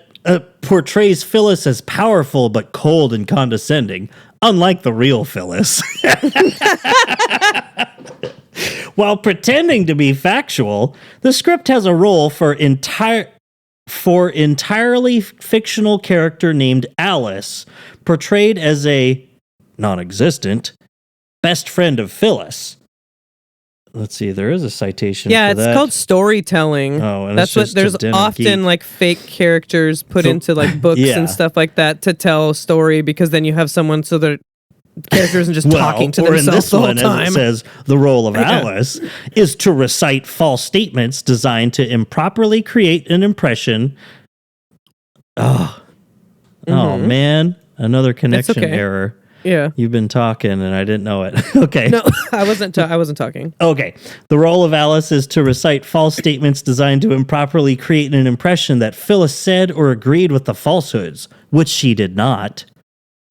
portrays Phyllis as powerful but cold and condescending, unlike the real Phyllis. While pretending to be factual, the script has a role for for entirely fictional character named Alice, portrayed as a non-existent best friend of Phyllis. Let's see, there is a citation Yeah, for it's that. called storytelling. Oh, and that's it's what just there's a den of often geek. like fake characters put So- into like books Yeah. and stuff like that to tell a story because then you have someone so the character isn't just talking to or in themselves this the whole one, time. as it says, the role of Yeah. Alice is to recite false statements designed to improperly create an impression. Oh, man, another connection okay. error. Yeah. You've been talking and I didn't know it. Okay. No, I wasn't talking. Okay. The role of Alice is to recite false statements designed to improperly create an impression that Phyllis said or agreed with the falsehoods, which she did not.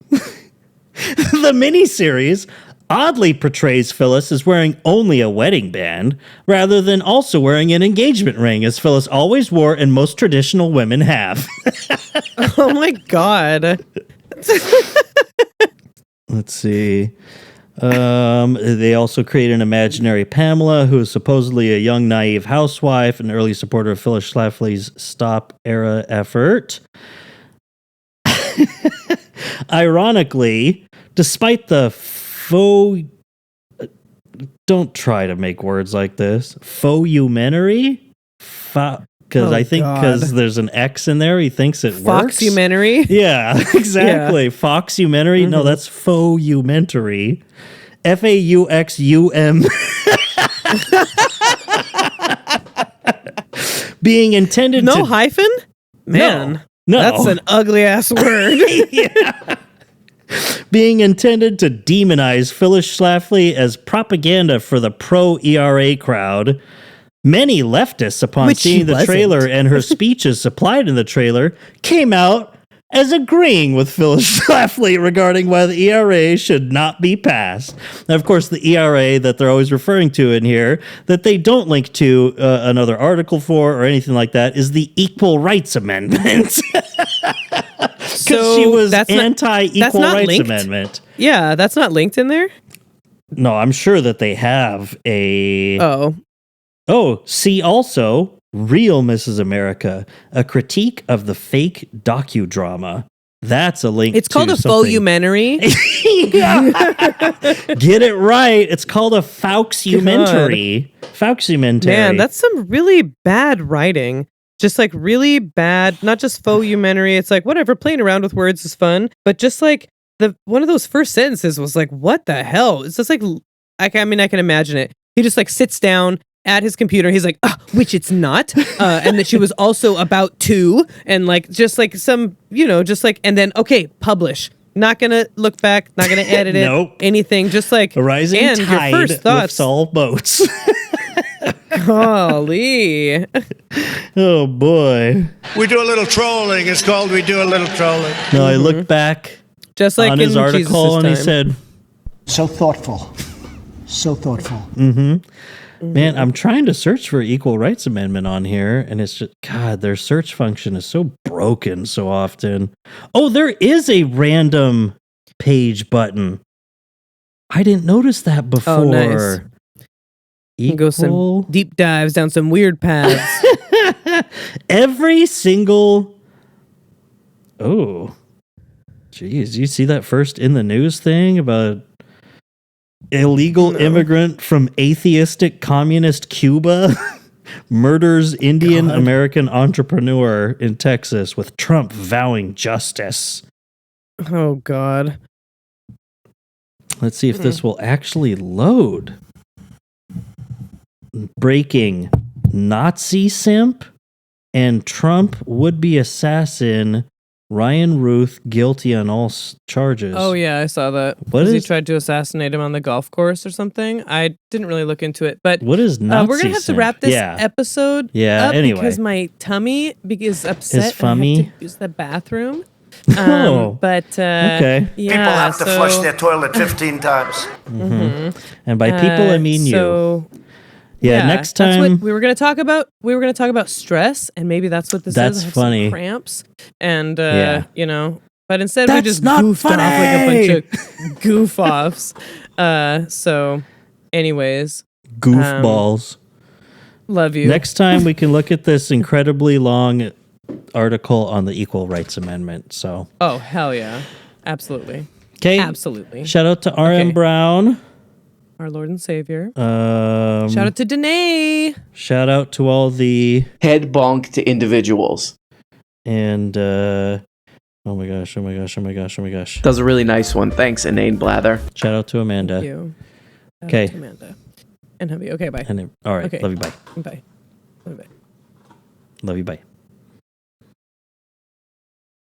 The miniseries oddly portrays Phyllis as wearing only a wedding band, rather than also wearing an engagement ring, as Phyllis always wore and most traditional women have. Oh my god. Let's see. They also create an imaginary Pamela, who is supposedly a young, naive housewife, an early supporter of Phyllis Schlafly's Stop era effort. Ironically, despite the faux... Don't try to make words like this. Faux-umentary? Because I think because there's an X in there, he thinks it works. Foxumentary? Yeah, exactly. Yeah. Foxumentary? No, that's faux-umentary. F-A-U-X-U-M. Being intended No to... hyphen? Man. No. That's an ugly ass word. Yeah. Being intended to demonize Phyllis Schlafly as propaganda for the pro-ERA crowd. Many leftists, upon Which seeing she the wasn't. trailer and her speeches supplied in the trailer, came out as agreeing with Phyllis Schlafly regarding why the ERA should not be passed. Now, of course, the ERA that they're always referring to in here, that they don't link to another article for or anything like that, is the Equal Rights Amendment. Because she was anti-Equal Rights linked? Amendment. Yeah, that's not linked in there? No, I'm sure that they have a... Oh, see also Real Mrs. America, a critique of the fake docudrama. That's a link. it's called a faux-umentary. Get it right. It's called a Fauxumentary. Fauxumentary. Man, that's some really bad writing. Just like really bad, not just faux-umentary. It's like, whatever, playing around with words is fun. But just like one of those first sentences was like, what the hell? It's just like, I can imagine it. He just like sits down at his computer. He's like, which it's not. And that she was also about to, and like, just like some, just like, and then, okay, publish. Not going to look back, not going to edit it, Nope. anything. Just like, a rising and tide your first thoughts. lifts all boats. Golly. Oh boy. We do a little trolling. It's called We Do a Little Trolling. No, I looked back Just like on in his article and he Jesus' said, So thoughtful. So thoughtful. man, I'm trying to search for Equal Rights Amendment on here, and it's just, God, their search function is so broken so often. Oh, there is a random page button. I didn't notice that before. Oh, nice. You can go some deep dives down some weird paths. Every single... Oh. Jeez, you see that first in the news thing about illegal immigrant from atheistic communist Cuba murders Indian American entrepreneur in Texas with Trump vowing justice. Oh, God. Let's see if this will actually load. Breaking Nazi simp and Trump would-be assassin Ryan Ruth guilty on all charges. Oh, yeah, I saw that. What He is- tried to assassinate him on the golf course or something. I didn't really look into it, but What is Nazi we're going to have to simp? wrap this Yeah. episode Yeah, up anyway. because my tummy is upset. Is fummy? I have to use the bathroom. Oh, but okay. yeah, People have to so- flush their toilet 15 times. And by people, I mean you. so, Yeah, next that's time. what we were going to talk about. We were going to talk about stress, and maybe that's what this That's is. I have funny. some cramps, and Yeah. but instead we That's just not goofed off like funny! a bunch of goof offs. So, anyways, Goofballs. love you. Next time we can look at this incredibly long article on the Equal Rights Amendment. So. Oh, hell yeah. Absolutely. Okay. Absolutely. Shout out to R.M. Brown. Our Lord and Savior. Shout out to Danae. Shout out to all the Head bonk to individuals. And oh my gosh. That was a really nice one. Thanks, Inane Blather. Shout out to Amanda. Thank you. Okay. Amanda. And Heavy. Okay, bye. All right. Okay. Love you. Bye. Bye. Bye. Love you. Bye.